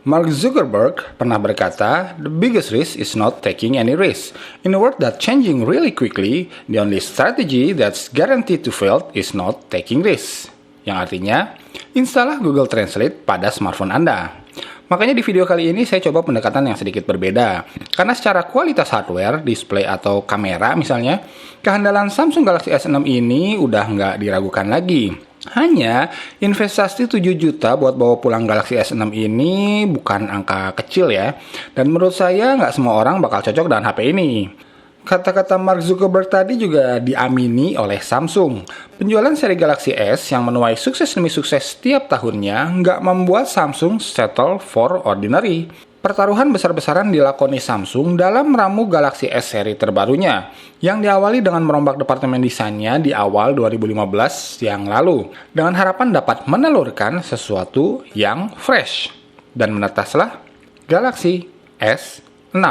Mark Zuckerberg pernah berkata, "The biggest risk is not taking any risk. In a world that's changing really quickly, the only strategy that's guaranteed to fail is not taking risk." Yang artinya, instalah Google Translate pada smartphone Anda. Makanya di video kali ini saya coba pendekatan yang sedikit berbeda. Karena secara kualitas hardware, display atau kamera misalnya, kehandalan Samsung Galaxy S6 ini udah nggak diragukan lagi. Hanya investasi 7 juta buat bawa pulang Galaxy S6 ini bukan angka kecil ya. Dan menurut saya nggak semua orang bakal cocok dengan HP ini. Kata-kata Mark Zuckerberg tadi juga diamini oleh Samsung. Penjualan seri Galaxy S yang menuai sukses demi sukses setiap tahunnya nggak membuat Samsung settle for ordinary. Pertaruhan besar-besaran dilakoni Samsung dalam meramu Galaxy S seri terbarunya, yang diawali dengan merombak departemen desainnya di awal 2015 yang lalu, dengan harapan dapat menelurkan sesuatu yang fresh. Dan menetaslah Galaxy S6.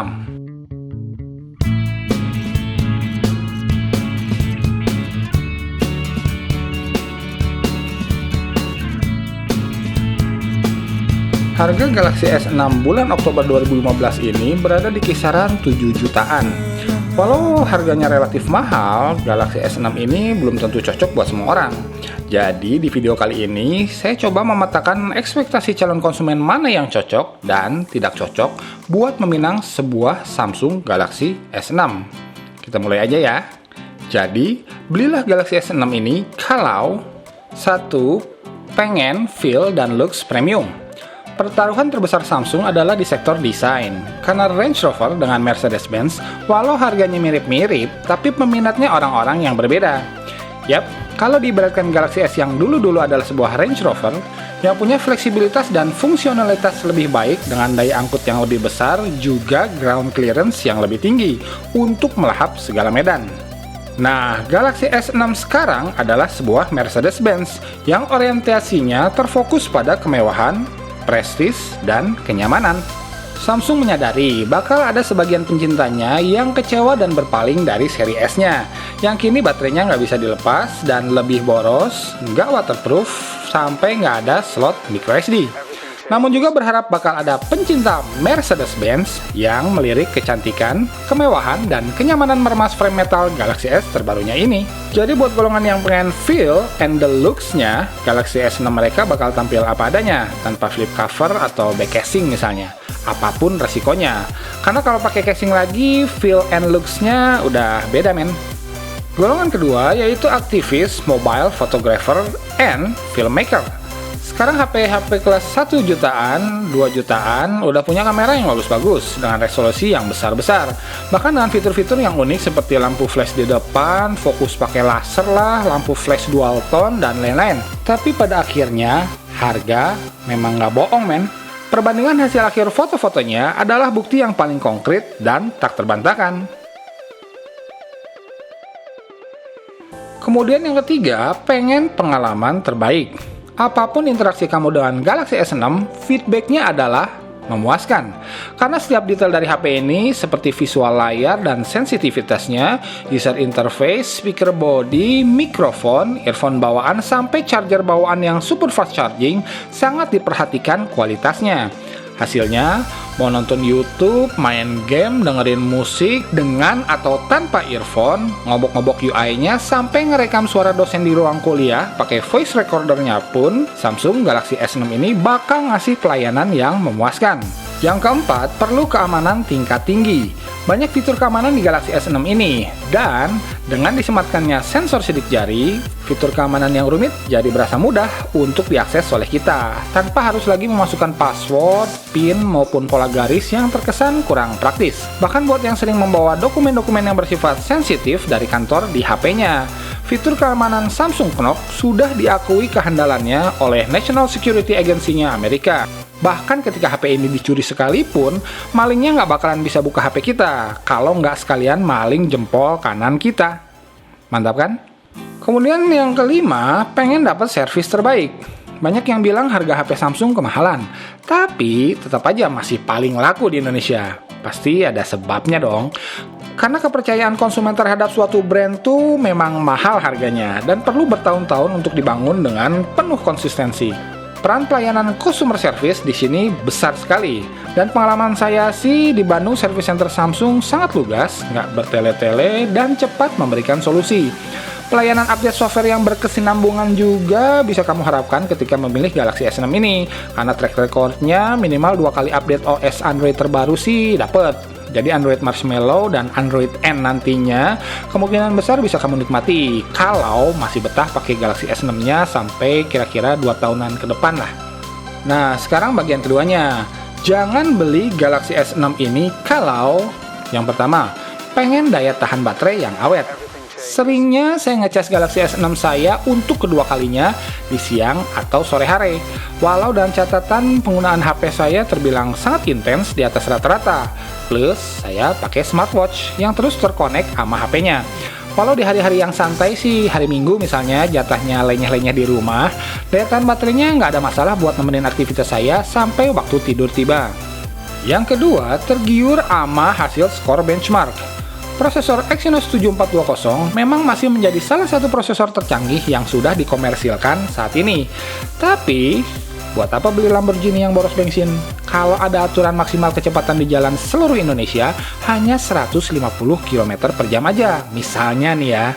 Harga Galaxy S6 bulan Oktober 2015 ini berada di kisaran 7 jutaan. Walau harganya relatif mahal, Galaxy S6 ini belum tentu cocok buat semua orang. Jadi di video kali ini, saya coba memetakan ekspektasi calon konsumen mana yang cocok dan tidak cocok buat meminang sebuah Samsung Galaxy S6. Kita mulai aja ya. Jadi, belilah Galaxy S6 ini kalau 1. Pengen feel dan looks premium. Pertaruhan terbesar Samsung adalah di sektor desain, karena Range Rover dengan Mercedes-Benz, walau harganya mirip-mirip, tapi peminatnya orang-orang yang berbeda. Yap, kalau diibaratkan Galaxy S yang dulu-dulu adalah sebuah Range Rover, yang punya fleksibilitas dan fungsionalitas lebih baik dengan daya angkut yang lebih besar, juga ground clearance yang lebih tinggi, untuk melahap segala medan. Nah, Galaxy S6 sekarang adalah sebuah Mercedes-Benz, yang orientasinya terfokus pada kemewahan, prestis, dan kenyamanan. Samsung menyadari bakal ada sebagian pencintanya yang kecewa dan berpaling dari seri S-nya, yang kini baterainya nggak bisa dilepas dan lebih boros, nggak waterproof, sampai nggak ada slot microSD. Namun juga berharap bakal ada pencinta Mercedes-Benz yang melirik kecantikan, kemewahan, dan kenyamanan meremas frame metal Galaxy S terbarunya ini. Jadi buat golongan yang pengen feel and the looks-nya, Galaxy S6 mereka bakal tampil apa adanya, tanpa flip cover atau back casing misalnya. Apapun resikonya. Karena kalau pakai casing lagi, feel and looks-nya udah beda men. Golongan kedua yaitu aktivis, mobile photographer, and filmmaker. Sekarang HP kelas 1 jutaan, 2 jutaan udah punya kamera yang bagus dengan resolusi yang besar-besar. Bahkan dengan fitur-fitur yang unik seperti lampu flash di depan, fokus pakai laser lah, lampu flash dual tone, dan lain-lain. Tapi pada akhirnya, harga memang nggak bohong men. Perbandingan hasil akhir foto-fotonya adalah bukti yang paling konkret dan tak terbantahkan. Kemudian yang ketiga, pengen pengalaman terbaik. Apapun interaksi kamu dengan Galaxy S6, feedbacknya adalah memuaskan. Karena setiap detail dari HP ini, seperti visual layar dan sensitivitasnya, user interface, speaker body, mikrofon, earphone bawaan, sampai charger bawaan yang super fast charging, sangat diperhatikan kualitasnya. Hasilnya, mau nonton YouTube, main game, dengerin musik, dengan atau tanpa earphone, ngobok-ngobok UI-nya, sampai ngerekam suara dosen di ruang kuliah, pakai voice recordernya pun, Samsung Galaxy S6 ini bakal ngasih pelayanan yang memuaskan. Yang keempat, perlu keamanan tingkat tinggi. Banyak fitur keamanan di Galaxy S6 ini, dan dengan disematkannya sensor sidik jari, fitur keamanan yang rumit jadi berasa mudah untuk diakses oleh kita, tanpa harus lagi memasukkan password, PIN, maupun pola garis yang terkesan kurang praktis. Bahkan buat yang sering membawa dokumen-dokumen yang bersifat sensitif dari kantor di HP-nya, fitur keamanan Samsung Knox sudah diakui kehandalannya oleh National Security Agency-nya Amerika. Bahkan ketika HP ini dicuri sekalipun, malingnya nggak bakalan bisa buka HP kita, kalau nggak sekalian maling jempol kanan kita. Mantap kan? Kemudian yang kelima, pengen dapat servis terbaik. Banyak yang bilang harga HP Samsung kemahalan, tapi tetap aja masih paling laku di Indonesia. Pasti ada sebabnya dong. Karena kepercayaan konsumen terhadap suatu brand tuh memang mahal harganya dan perlu bertahun-tahun untuk dibangun dengan penuh konsistensi. Peran pelayanan customer service di sini besar sekali. Dan pengalaman saya sih di Bandung Service Center Samsung sangat lugas, nggak bertele-tele, dan cepat memberikan solusi. Pelayanan update software yang berkesinambungan juga bisa kamu harapkan ketika memilih Galaxy S6 ini, karena track recordnya minimal 2 kali update OS Android terbaru sih dapet. Jadi Android Marshmallow dan Android N nantinya kemungkinan besar bisa kamu nikmati kalau masih betah pakai Galaxy S6-nya sampai kira-kira 2 tahunan ke depan lah. Nah, sekarang bagian keduanya. Jangan beli Galaxy S6 ini kalau yang pertama, pengen daya tahan baterai yang awet. Seringnya saya ngecas Galaxy S6 saya untuk kedua kalinya di siang atau sore hari. Walau dalam catatan penggunaan HP saya terbilang sangat intens di atas rata-rata. Plus, saya pakai smartwatch yang terus terkonek sama HP-nya. Walau di hari-hari yang santai sih, hari Minggu misalnya jatahnya lenyeh-lenyeh di rumah, daya tahan baterainya nggak ada masalah buat nemenin aktivitas saya sampai waktu tidur tiba. Yang kedua, tergiur sama hasil skor benchmark. Prosesor Exynos 7420 memang masih menjadi salah satu prosesor tercanggih yang sudah dikomersilkan saat ini. Tapi, buat apa beli Lamborghini yang boros bensin? Kalau ada aturan maksimal kecepatan di jalan seluruh Indonesia hanya 150 km per jam aja, misalnya nih ya.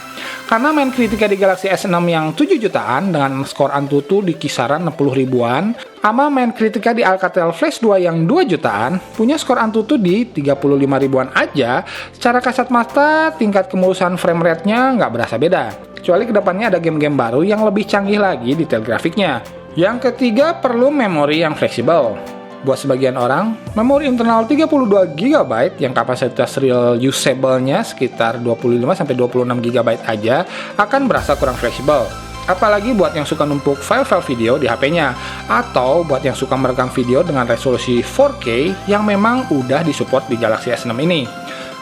Karena main kritika di Galaxy S6 yang 7 jutaan dengan skor Antutu di kisaran 60 ribuan, sama main kritika di Alcatel Flash 2 yang 2 jutaan, punya skor Antutu di 35 ribuan aja, secara kasat mata tingkat kemulusan frame rate-nya nggak berasa beda. Kecuali kedepannya ada game-game baru yang lebih canggih lagi detail grafiknya. Yang ketiga, perlu memori yang fleksibel. Buat sebagian orang, memori internal 32 GB yang kapasitas real usable-nya sekitar 25-26 GB aja akan berasa kurang fleksibel. Apalagi buat yang suka numpuk file-file video di HP-nya, atau buat yang suka merekam video dengan resolusi 4K yang memang udah disupport di Galaxy S6 ini.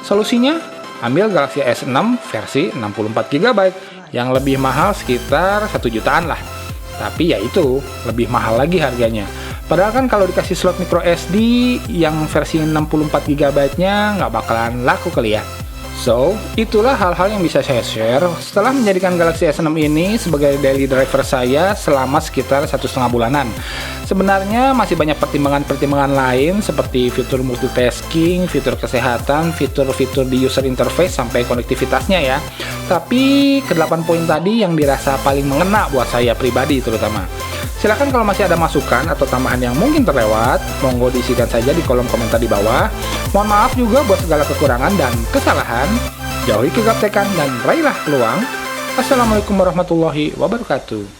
Solusinya, ambil Galaxy S6 versi 64 GB yang lebih mahal sekitar 1 jutaan lah. Tapi ya itu, lebih mahal lagi harganya. Padahal kan kalau dikasih slot micro SD yang versi 64 GB-nya nggak bakalan laku kali ya. So, itulah hal-hal yang bisa saya share setelah menjadikan Galaxy S6 ini sebagai daily driver saya selama sekitar 1,5 bulanan. Sebenarnya masih banyak pertimbangan-pertimbangan lain seperti fitur multitasking, fitur kesehatan, fitur-fitur di user interface sampai konektivitasnya ya. Tapi ke-8 poin tadi yang dirasa paling mengena buat saya pribadi terutama. Silahkan kalau masih ada masukan atau tambahan yang mungkin terlewat, monggo diisikan saja di kolom komentar di bawah. Mohon maaf juga buat segala kekurangan dan kesalahan. Jauhi kegaptekan dan raihlah peluang. Assalamualaikum warahmatullahi wabarakatuh.